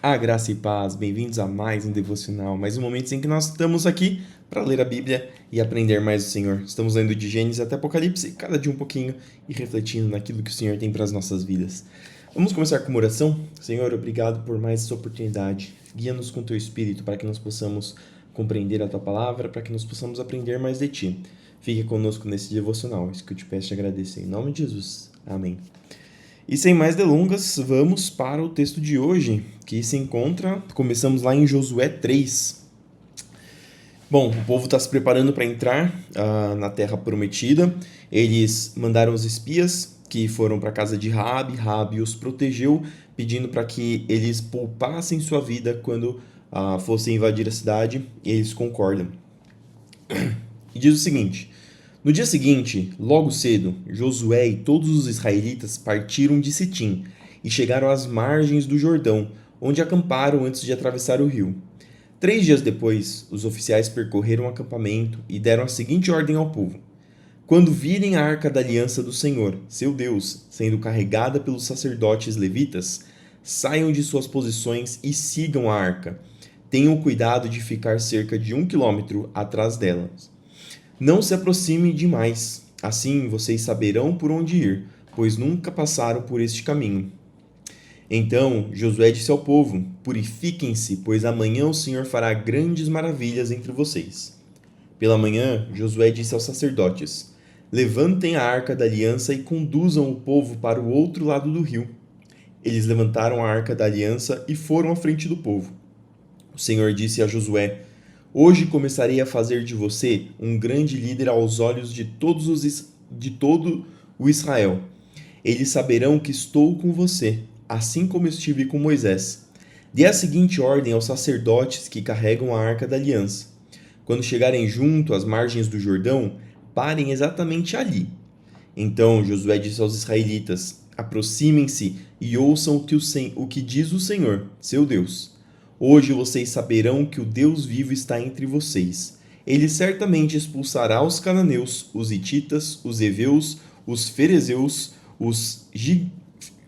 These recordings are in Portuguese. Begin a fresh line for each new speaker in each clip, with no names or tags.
A graça e paz, bem-vindos a mais um devocional, mais um momento em que nós estamos aqui para ler a Bíblia e aprender mais do Senhor. Estamos lendo de Gênesis até Apocalipse, cada dia um pouquinho, e refletindo naquilo que o Senhor tem para as nossas vidas. Vamos começar com uma oração? Senhor, obrigado por mais essa oportunidade. Guia-nos com Teu Espírito para que nós possamos compreender a Tua Palavra, para que nós possamos aprender mais de Ti. Fique conosco nesse devocional, isso que eu te peço e agradeço. Em nome de Jesus. Amém. E sem mais delongas, vamos para o texto de hoje, que se encontra, começamos lá em Josué 3. Bom, o povo está se preparando para entrar na Terra Prometida. Eles mandaram os espias que foram para a casa de Raabe. Raabe os protegeu, pedindo para que eles poupassem sua vida quando fossem invadir a cidade, e eles concordam. E diz o seguinte: no dia seguinte, logo cedo, Josué e todos os israelitas partiram de Sitim e chegaram às margens do Jordão, onde acamparam antes de atravessar o rio. 3 dias depois, os oficiais percorreram o acampamento e deram a seguinte ordem ao povo: quando virem a arca da aliança do Senhor, seu Deus, sendo carregada pelos sacerdotes levitas, saiam de suas posições e sigam a arca. Tenham cuidado de ficar cerca de 1 quilômetro atrás delas. Não se aproxime demais, assim vocês saberão por onde ir, pois nunca passaram por este caminho. Então Josué disse ao povo: purifiquem-se, pois amanhã o Senhor fará grandes maravilhas entre vocês. Pela manhã, Josué disse aos sacerdotes: levantem a arca da aliança e conduzam o povo para o outro lado do rio. Eles levantaram a arca da aliança e foram à frente do povo. O Senhor disse a Josué: hoje começarei a fazer de você um grande líder aos olhos de todo o Israel. Eles saberão que estou com você, assim como estive com Moisés. Dê a seguinte ordem aos sacerdotes que carregam a arca da aliança: quando chegarem junto às margens do Jordão, parem exatamente ali. Então Josué disse aos israelitas: aproximem-se e ouçam o que diz o Senhor, seu Deus. Hoje vocês saberão que o Deus vivo está entre vocês. Ele certamente expulsará os cananeus, os hititas, os heveus, os ferezeus, os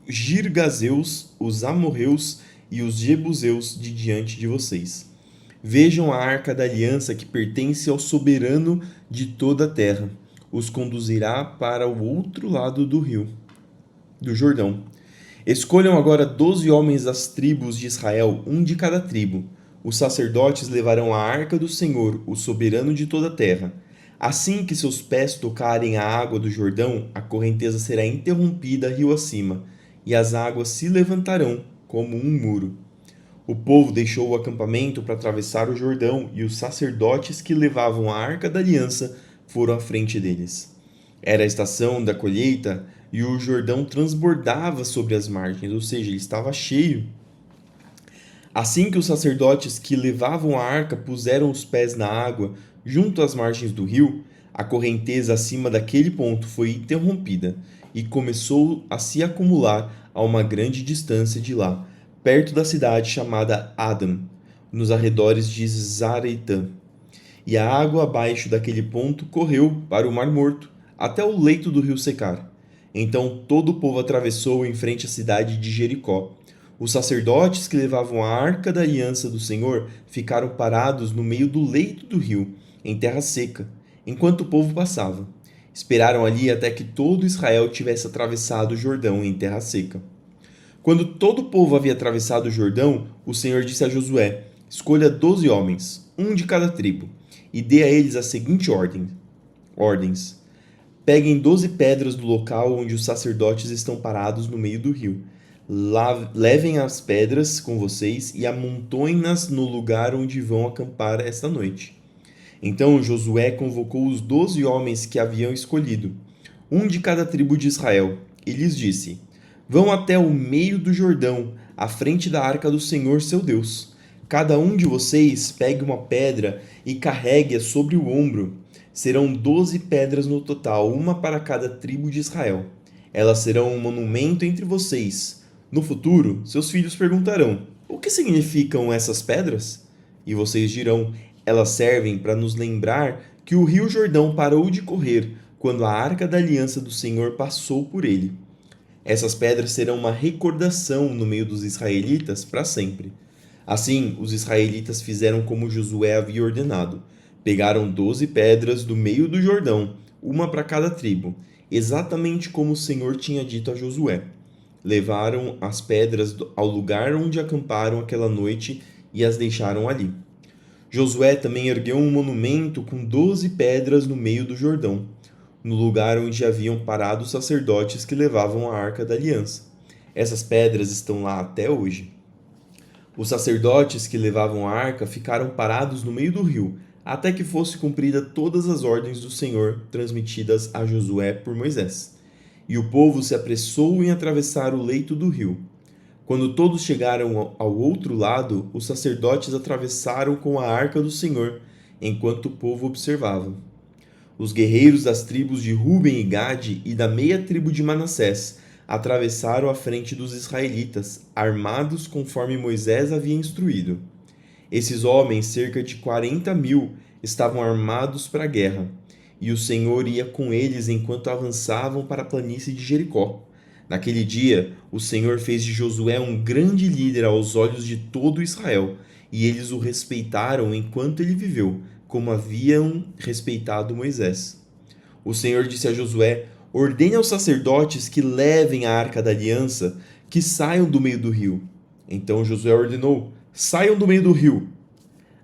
girgazeus, os amorreus e os jebuseus de diante de vocês. Vejam a arca da aliança que pertence ao soberano de toda a terra. Os conduzirá para o outro lado do rio, do Jordão. Escolham agora 12 homens das tribos de Israel, um de cada tribo. Os sacerdotes levarão a arca do Senhor, o soberano de toda a terra. Assim que seus pés tocarem a água do Jordão, a correnteza será interrompida rio acima, e as águas se levantarão como um muro. O povo deixou o acampamento para atravessar o Jordão, e os sacerdotes que levavam a arca da aliança foram à frente deles. Era a estação da colheita e o Jordão transbordava sobre as margens, ou seja, ele estava cheio. Assim que os sacerdotes que levavam a arca puseram os pés na água junto às margens do rio, a correnteza acima daquele ponto foi interrompida e começou a se acumular a uma grande distância de lá, perto da cidade chamada Adam, nos arredores de Zaretã. E a água abaixo daquele ponto correu para o Mar Morto, até o leito do rio secar. Então todo o povo atravessou em frente à cidade de Jericó. Os sacerdotes que levavam a arca da aliança do Senhor ficaram parados no meio do leito do rio, em terra seca, enquanto o povo passava. Esperaram ali até que todo Israel tivesse atravessado o Jordão em terra seca. Quando todo o povo havia atravessado o Jordão, o Senhor disse a Josué: escolha 12 homens, um de cada tribo, e dê a eles a seguinte ordens: peguem 12 pedras do local onde os sacerdotes estão parados no meio do rio. Levem as pedras com vocês e amontoem-nas no lugar onde vão acampar esta noite. Então Josué convocou os 12 homens que haviam escolhido, um de cada tribo de Israel, e lhes disse: vão até o meio do Jordão, à frente da arca do Senhor seu Deus. Cada um de vocês pegue uma pedra e carregue-a sobre o ombro. Serão 12 pedras no total, uma para cada tribo de Israel. Elas serão um monumento entre vocês. No futuro, seus filhos perguntarão: o que significam essas pedras? E vocês dirão: elas servem para nos lembrar que o rio Jordão parou de correr quando a arca da aliança do Senhor passou por ele. Essas pedras serão uma recordação no meio dos israelitas para sempre. Assim, os israelitas fizeram como Josué havia ordenado. Pegaram 12 pedras do meio do Jordão, uma para cada tribo, exatamente como o Senhor tinha dito a Josué. Levaram as pedras ao lugar onde acamparam aquela noite e as deixaram ali. Josué também ergueu um monumento com 12 pedras no meio do Jordão, no lugar onde haviam parado os sacerdotes que levavam a Arca da Aliança. Essas pedras estão lá até hoje. Os sacerdotes que levavam a arca ficaram parados no meio do rio, até que fosse cumprida todas as ordens do Senhor transmitidas a Josué por Moisés. E o povo se apressou em atravessar o leito do rio. Quando todos chegaram ao outro lado, os sacerdotes atravessaram com a arca do Senhor, enquanto o povo observava. Os guerreiros das tribos de Ruben e Gade e da meia tribo de Manassés atravessaram a frente dos israelitas, armados conforme Moisés havia instruído. Esses homens, cerca de 40.000, estavam armados para a guerra, e o Senhor ia com eles enquanto avançavam para a planície de Jericó. Naquele dia, o Senhor fez de Josué um grande líder aos olhos de todo Israel, e eles o respeitaram enquanto ele viveu, como haviam respeitado Moisés. O Senhor disse a Josué: ordene aos sacerdotes que levem a arca da aliança, que saiam do meio do rio. Então Josué ordenou: saiam do meio do rio.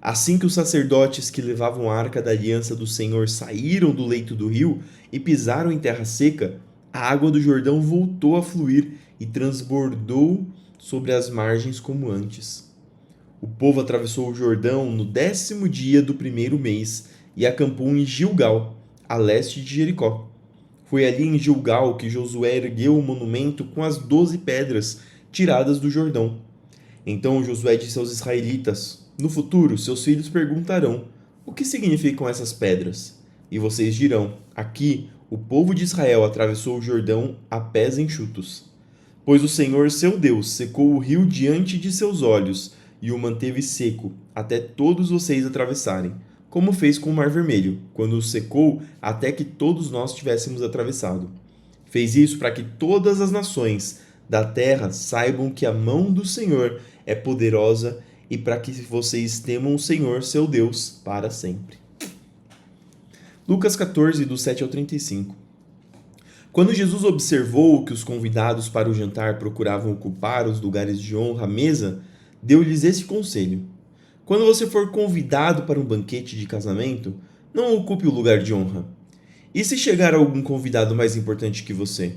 Assim que os sacerdotes que levavam a arca da aliança do Senhor saíram do leito do rio e pisaram em terra seca, a água do Jordão voltou a fluir e transbordou sobre as margens como antes. O povo atravessou o Jordão no 10º dia do primeiro mês e acampou em Gilgal, a leste de Jericó. Foi ali em Gilgal que Josué ergueu o monumento com as 12 pedras tiradas do Jordão. Então Josué disse aos israelitas: no futuro, seus filhos perguntarão: o que significam essas pedras? E vocês dirão: aqui, o povo de Israel atravessou o Jordão a pés enxutos. Pois o Senhor, seu Deus, secou o rio diante de seus olhos e o manteve seco até todos vocês atravessarem, como fez com o Mar Vermelho, quando o secou até que todos nós tivéssemos atravessado. Fez isso para que todas as nações da terra saibam que a mão do Senhor é poderosa e para que vocês temam o Senhor, seu Deus, para sempre. Lucas 14, do 7 ao 35. Quando Jesus observou que os convidados para o jantar procuravam ocupar os lugares de honra à mesa, deu-lhes esse conselho: quando você for convidado para um banquete de casamento, não ocupe o lugar de honra. E se chegar algum convidado mais importante que você?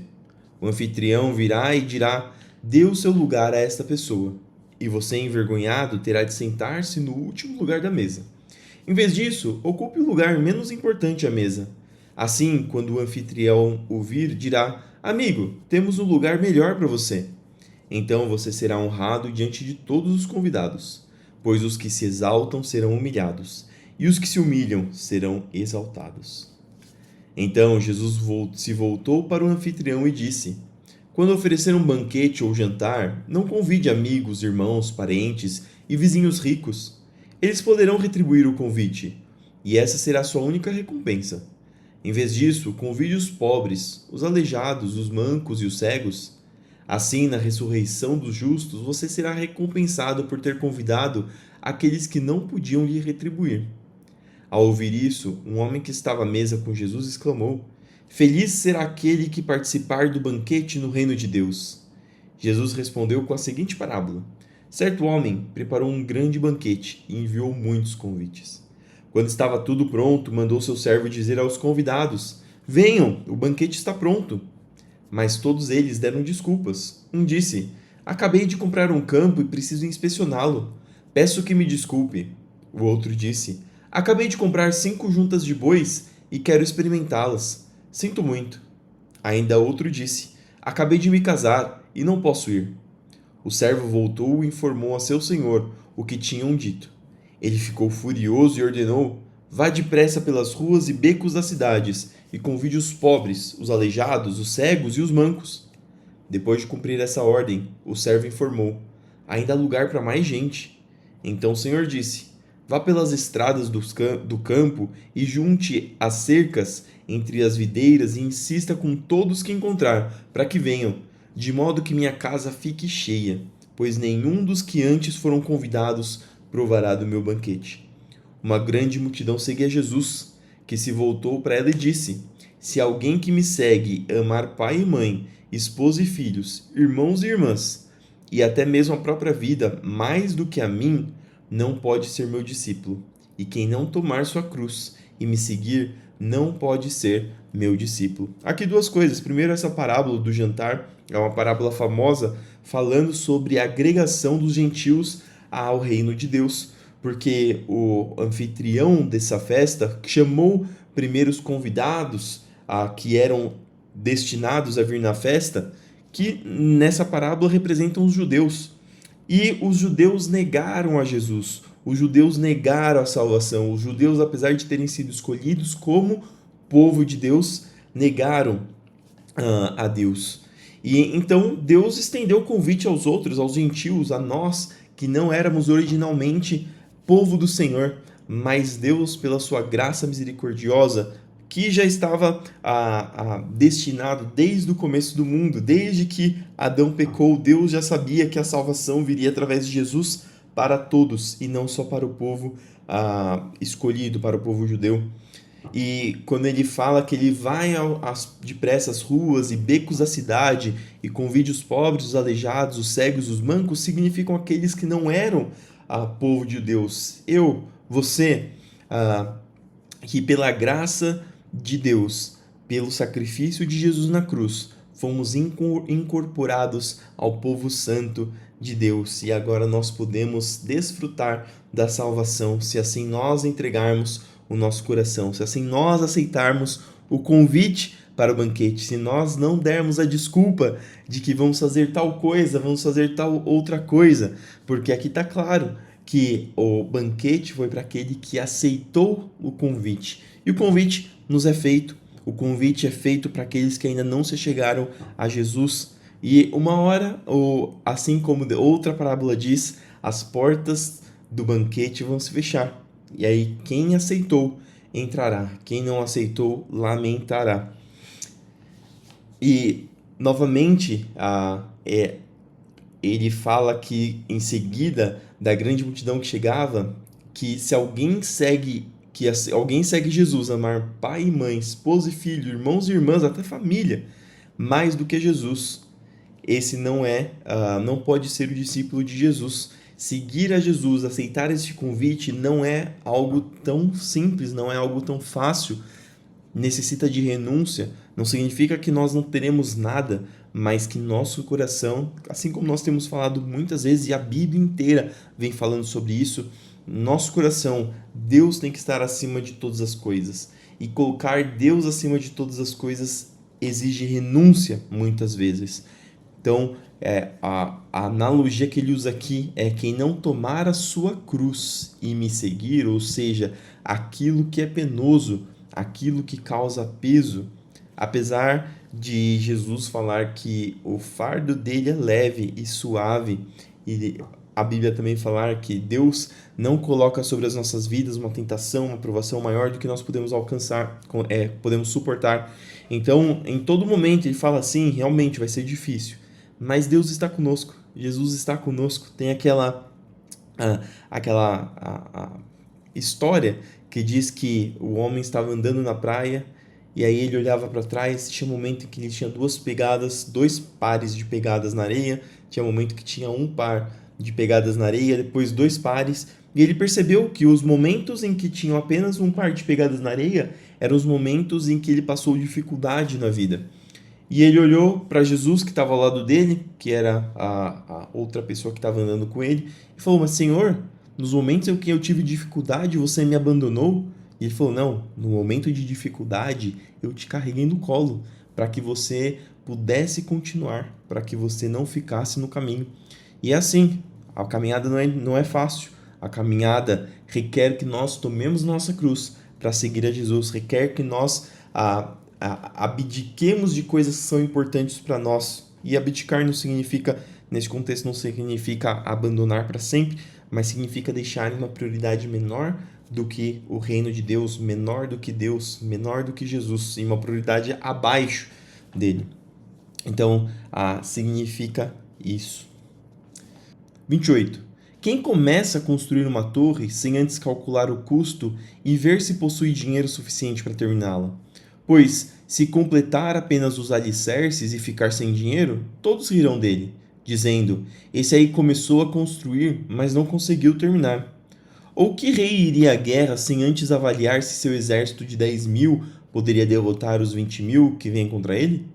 O anfitrião virá e dirá: dê o seu lugar a esta pessoa. E você, envergonhado, terá de sentar-se no último lugar da mesa. Em vez disso, ocupe o lugar menos importante à mesa. Assim, quando o anfitrião o vir, dirá: amigo, temos um lugar melhor para você. Então você será honrado diante de todos os convidados, pois os que se exaltam serão humilhados, e os que se humilham serão exaltados. Então Jesus se voltou para o anfitrião e disse: quando oferecer um banquete ou jantar, não convide amigos, irmãos, parentes e vizinhos ricos. Eles poderão retribuir o convite, e essa será a sua única recompensa. Em vez disso, convide os pobres, os aleijados, os mancos e os cegos. Assim, na ressurreição dos justos, você será recompensado por ter convidado aqueles que não podiam lhe retribuir. Ao ouvir isso, um homem que estava à mesa com Jesus exclamou: feliz será aquele que participar do banquete no reino de Deus. Jesus respondeu com a seguinte parábola: certo homem preparou um grande banquete e enviou muitos convites. Quando estava tudo pronto, mandou seu servo dizer aos convidados: venham, o banquete está pronto. Mas todos eles deram desculpas. Um disse: acabei de comprar um campo e preciso inspecioná-lo. Peço que me desculpe. O outro disse: acabei de comprar 5 juntas de bois e quero experimentá-las. Sinto muito. Ainda outro disse: acabei de me casar e não posso ir. O servo voltou e informou a seu senhor o que tinham dito. Ele ficou furioso e ordenou: vá depressa pelas ruas e becos das cidades e convide os pobres, os aleijados, os cegos e os mancos. Depois de cumprir essa ordem, o servo informou: ainda há lugar para mais gente. Então o senhor disse: vá pelas estradas do campo e junte as cercas entre as videiras e insista com todos que encontrar, para que venham, de modo que minha casa fique cheia. pois nenhum dos que antes foram convidados provará do meu banquete. Uma grande multidão seguia Jesus, que se voltou para ela e disse: Se alguém que me segue amar pai e mãe, esposa e filhos, irmãos e irmãs, e até mesmo a própria vida mais do que a mim, não pode ser meu discípulo. E quem não tomar sua cruz e me seguir, não pode ser meu discípulo. Aqui duas coisas. Primeiro, essa parábola do jantar é uma parábola famosa falando sobre a agregação dos gentios ao reino de Deus, porque o anfitrião dessa festa chamou primeiro os convidados que eram destinados a vir na festa, que nessa parábola representam os judeus. E os judeus negaram a Jesus. Os judeus negaram a salvação. Os judeus, apesar de terem sido escolhidos como povo de Deus, negaram a Deus. E então Deus estendeu o convite aos outros, aos gentios, a nós que não éramos originalmente povo do Senhor, mas Deus, pela sua graça misericordiosa, que já estava destinado desde o começo do mundo, desde que Adão pecou, Deus já sabia que a salvação viria através de Jesus para todos e não só para o povo escolhido, para o povo judeu. E quando ele fala que ele vai depressa às ruas e becos da cidade e convide os pobres, os aleijados, os cegos, os mancos, significam aqueles que não eram povo de Deus. Eu, você, que pela graça de Deus, pelo sacrifício de Jesus na cruz, fomos incorporados ao povo santo de Deus e agora nós podemos desfrutar da salvação se assim nós entregarmos o nosso coração, se assim nós aceitarmos o convite para o banquete, se nós não dermos a desculpa de que vamos fazer tal coisa, vamos fazer tal outra coisa, porque aqui está claro que o banquete foi para aquele que aceitou o convite. E o convite nos é feito, o convite é feito para aqueles que ainda não se chegaram a Jesus. E uma hora, ou assim como outra parábola diz, as portas do banquete vão se fechar. E aí quem aceitou entrará, quem não aceitou lamentará. E novamente ele fala que em seguida da grande multidão que chegava, que se alguém segue Jesus, amar pai e mãe, esposa e filho, irmãos e irmãs, até família, mais do que Jesus, esse não pode ser o discípulo de Jesus. Seguir a Jesus, aceitar este convite não é algo tão simples, não é algo tão fácil, necessita de renúncia. Não significa que nós não teremos nada, mas que nosso coração, assim como nós temos falado muitas vezes, e a Bíblia inteira vem falando sobre isso, nosso coração, Deus tem que estar acima de todas as coisas. E colocar Deus acima de todas as coisas exige renúncia, muitas vezes. Então, a analogia que ele usa aqui é quem não tomar a sua cruz e me seguir, ou seja, aquilo que é penoso, aquilo que causa peso. Apesar de Jesus falar que o fardo dele é leve e suave, e a Bíblia também falar que Deus não coloca sobre as nossas vidas uma tentação, uma provação maior do que nós podemos alcançar, podemos suportar. Então, em todo momento ele fala assim, realmente vai ser difícil, mas Deus está conosco, Jesus está conosco. Tem aquela história que diz que o homem estava andando na praia e aí ele olhava para trás, tinha um momento em que ele tinha dois pares de pegadas na areia, tinha um momento que tinha um par de pegadas na areia, depois dois pares, e ele percebeu que os momentos em que tinham apenas um par de pegadas na areia eram os momentos em que ele passou dificuldade na vida. E ele olhou para Jesus que estava ao lado dele, que era a outra pessoa que estava andando com ele, e falou: Mas Senhor, nos momentos em que eu tive dificuldade, você me abandonou? E ele falou: Não, no momento de dificuldade, eu te carreguei no colo, para que você pudesse continuar, para que você não ficasse no caminho. E é assim, a caminhada não é fácil. A caminhada requer que nós tomemos nossa cruz para seguir a Jesus, requer que nós abdiquemos de coisas que são importantes para nós. E abdicar não significa, nesse contexto, não significa abandonar para sempre, mas significa deixar uma prioridade menor do que o reino de Deus, menor do que Deus, menor do que Jesus, e uma prioridade abaixo dele. Então, significa isso. 28. Quem começa a construir uma torre sem antes calcular o custo e ver se possui dinheiro suficiente para terminá-la? Pois, se completar apenas os alicerces e ficar sem dinheiro, todos rirão dele, dizendo: esse aí começou a construir, mas não conseguiu terminar. Ou que rei iria à guerra sem antes avaliar se seu exército de 10.000 poderia derrotar os 20.000 que vêm contra ele?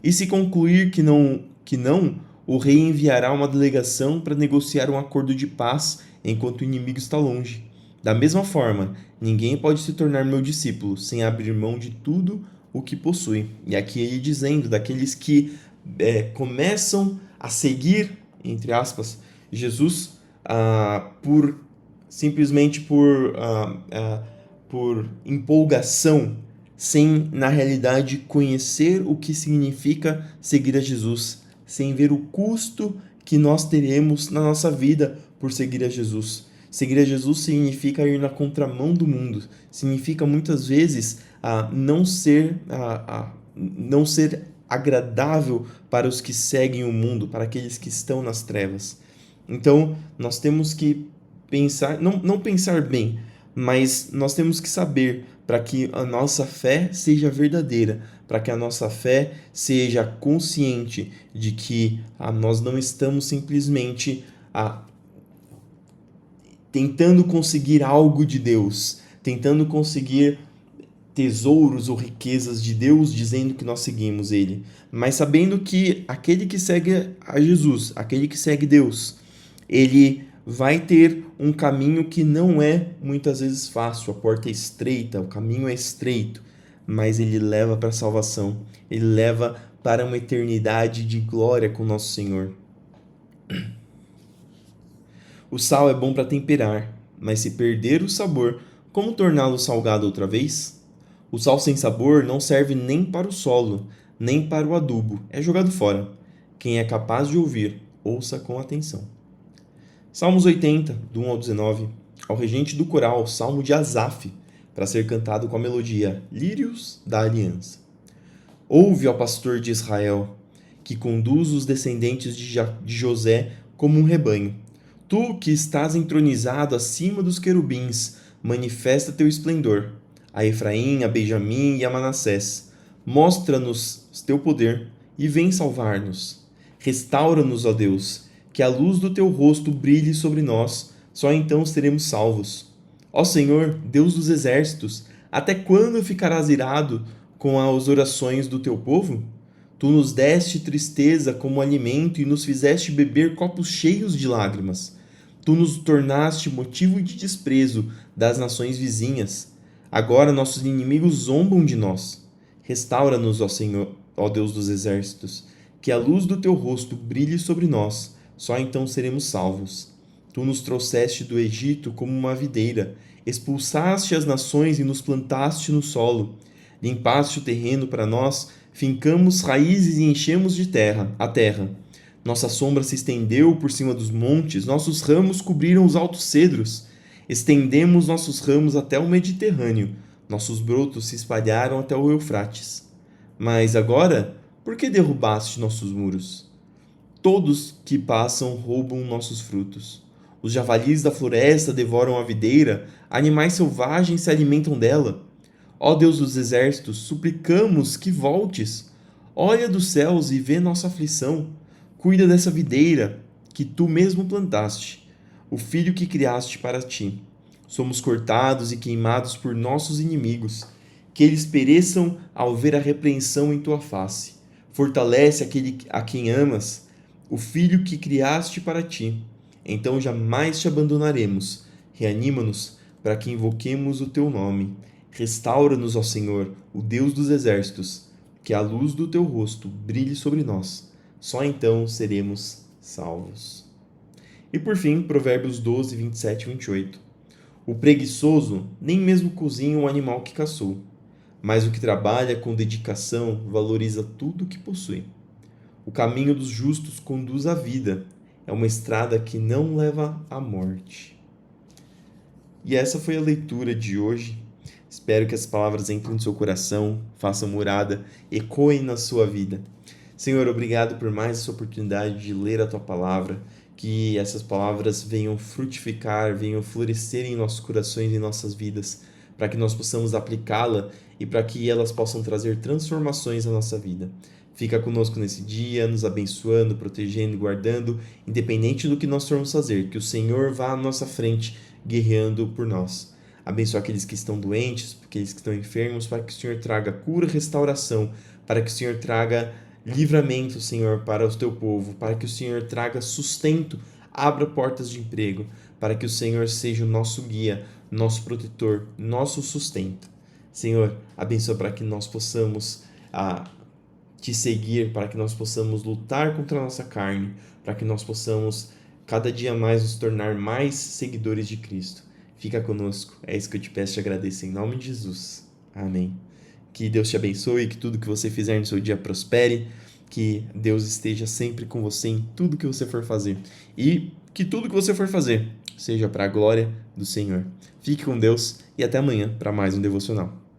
E se concluir que não, o rei enviará uma delegação para negociar um acordo de paz enquanto o inimigo está longe. Da mesma forma, ninguém pode se tornar meu discípulo sem abrir mão de tudo o que possui. E aqui ele dizendo daqueles que começam a seguir, entre aspas, Jesus por simplesmente por empolgação, sem na realidade conhecer o que significa seguir a Jesus, sem ver o custo que nós teremos na nossa vida por seguir a Jesus. Seguir a Jesus significa ir na contramão do mundo, significa muitas vezes não ser agradável para os que seguem o mundo, para aqueles que estão nas trevas. Então, nós temos que pensar, não pensar bem, mas nós temos que saber para que a nossa fé seja verdadeira, para que a nossa fé seja consciente de que nós não estamos simplesmente tentando conseguir algo de Deus, tentando conseguir tesouros ou riquezas de Deus, dizendo que nós seguimos Ele, mas sabendo que aquele que segue a Jesus, aquele que segue Deus, ele vai ter um caminho que não é muitas vezes fácil, a porta é estreita, o caminho é estreito, mas ele leva para a salvação, ele leva para uma eternidade de glória com nosso Senhor. O sal é bom para temperar, mas se perder o sabor, como torná-lo salgado outra vez? O sal sem sabor não serve nem para o solo, nem para o adubo, é jogado fora. Quem é capaz de ouvir, ouça com atenção. Salmos 80, do 1 ao 19. Ao regente do coral, Salmo de Asaf, para ser cantado com a melodia Lírios da Aliança. Ouve, ó pastor de Israel, que conduz os descendentes de José como um rebanho. Tu que estás entronizado acima dos querubins, manifesta teu esplendor. A Efraim, a Benjamim e a Manassés, mostra-nos teu poder e vem salvar-nos. Restaura-nos, ó Deus, que a luz do teu rosto brilhe sobre nós, só então seremos salvos. Ó Senhor, Deus dos exércitos, até quando ficarás irado com as orações do teu povo? Tu nos deste tristeza como alimento e nos fizeste beber copos cheios de lágrimas. Tu nos tornaste motivo de desprezo das nações vizinhas. Agora nossos inimigos zombam de nós. Restaura-nos, ó Senhor, ó Deus dos exércitos, que a luz do teu rosto brilhe sobre nós, só então seremos salvos. Tu nos trouxeste do Egito como uma videira, expulsaste as nações e nos plantaste no solo. Limpaste o terreno para nós, fincamos raízes e enchemos de terra a terra. Nossa sombra se estendeu por cima dos montes, nossos ramos cobriram os altos cedros. Estendemos nossos ramos até o Mediterrâneo, nossos brotos se espalharam até o Eufrates. Mas agora, por que derrubaste nossos muros? Todos que passam roubam nossos frutos. Os javalis da floresta devoram a videira, animais selvagens se alimentam dela. Ó Deus dos exércitos, suplicamos que voltes. Olha dos céus e vê nossa aflição. Cuida dessa videira que tu mesmo plantaste, o filho que criaste para ti. Somos cortados e queimados por nossos inimigos, que eles pereçam ao ver a repreensão em tua face. Fortalece aquele a quem amas, o filho que criaste para ti. Então jamais te abandonaremos. Reanima-nos para que invoquemos o teu nome. Restaura-nos, ó Senhor, o Deus dos exércitos, que a luz do teu rosto brilhe sobre nós. Só então seremos salvos. E por fim, Provérbios 12, 27 e 28. O preguiçoso nem mesmo cozinha o animal que caçou, mas o que trabalha com dedicação valoriza tudo o que possui. O caminho dos justos conduz à vida, é uma estrada que não leva à morte. E essa foi a leitura de hoje. Espero que as palavras entrem no seu coração, façam morada, ecoem na sua vida. Senhor, obrigado por mais essa oportunidade de ler a Tua Palavra, que essas palavras venham frutificar, venham florescer em nossos corações e em nossas vidas, para que nós possamos aplicá-la e para que elas possam trazer transformações na nossa vida. Fica conosco nesse dia, nos abençoando, protegendo e guardando, independente do que nós formos fazer, que o Senhor vá à nossa frente, guerreando por nós. Abençoa aqueles que estão doentes, aqueles que estão enfermos, para que o Senhor traga cura e restauração, para que o Senhor traga livramento, Senhor, para o teu povo, para que o Senhor traga sustento, abra portas de emprego, para que o Senhor seja o nosso guia, nosso protetor, nosso sustento. Senhor, abençoa para que nós possamos te seguir, para que nós possamos lutar contra a nossa carne, para que nós possamos cada dia mais nos tornar mais seguidores de Cristo. Fica conosco, é isso que eu te peço e te agradeço em nome de Jesus. Amém. Que Deus te abençoe, que tudo que você fizer no seu dia prospere, que Deus esteja sempre com você em tudo que você for fazer e que tudo que você for fazer seja para a glória do Senhor. Fique com Deus e até amanhã para mais um devocional.